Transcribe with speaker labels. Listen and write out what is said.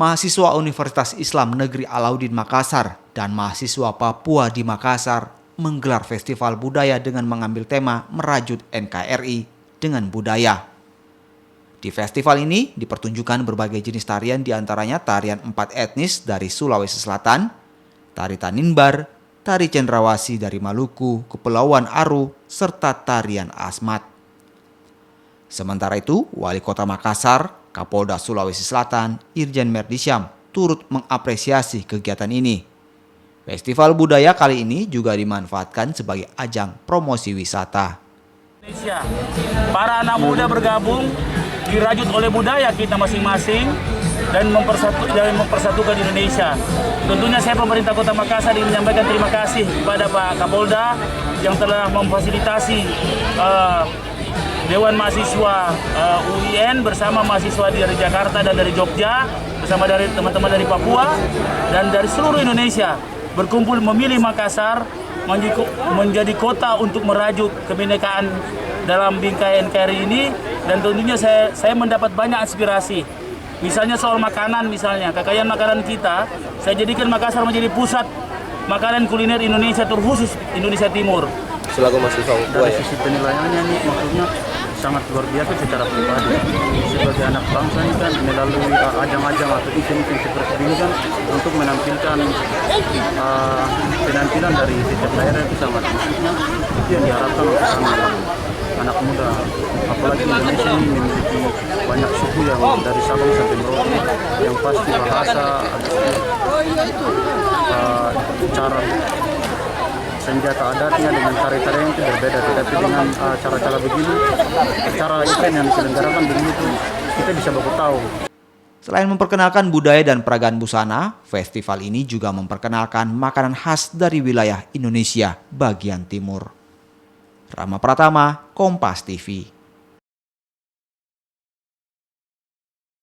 Speaker 1: mahasiswa Universitas Islam Negeri Alauddin Makassar dan mahasiswa Papua di Makassar menggelar festival budaya dengan mengambil tema merajut NKRI dengan budaya. Di festival ini dipertunjukkan berbagai jenis tarian, diantaranya tarian 4 etnis dari Sulawesi Selatan, tari Tanimbar, tari Cendrawasih dari Maluku, Kepulauan Aru, serta tarian Asmat. Sementara itu, Wali Kota Makassar, Kapolda Sulawesi Selatan, Irjen Merdisyam, turut mengapresiasi kegiatan ini. Festival budaya kali ini juga dimanfaatkan sebagai ajang promosi wisata.
Speaker 2: Indonesia, para anak muda bergabung, dirajut oleh budaya kita masing-masing dan mempersatukan Indonesia. Tentunya saya pemerintah Kota Makassar ingin menyampaikan terima kasih kepada Pak Kapolda yang telah memfasilitasi Dewan Mahasiswa UIN bersama mahasiswa dari Jakarta dan dari Jogja, bersama dari teman-teman dari Papua dan dari seluruh Indonesia berkumpul memilih Makassar menjadi kota untuk merajut kebinekaan dalam bingkai NKRI ini. Dan tentunya saya mendapat banyak inspirasi. Misalnya soal makanan, kekayaan makanan kita, saya jadikan Makassar menjadi pusat makanan kuliner Indonesia, terkhusus Indonesia Timur.
Speaker 3: Selaku mahasiswa
Speaker 4: dari sisi penilaiannya nih, maksudnya sangat luar biasa secara pribadi. Sebagai anak bangsa ini kan melalui ajang-ajang atau event-event seperti ini kan untuk menampilkan penampilan dari setiap daerah itu sangat maksudnya itu yang diharapkan oleh anak muda. Apalagi Indonesia ini memiliki banyak suku yang dari Sabang sampai Merauke, yang pasti bahasa, cara senjata adatnya dengan tari-tarian itu berbeda, tetapi dengan cara-cara begini, cara event yang diselenggarakan begitu, kita bisa baku tahu.
Speaker 1: Selain memperkenalkan budaya dan peragaan busana, festival ini juga memperkenalkan makanan khas dari wilayah Indonesia bagian timur. Rama Pratama, Kompas TV.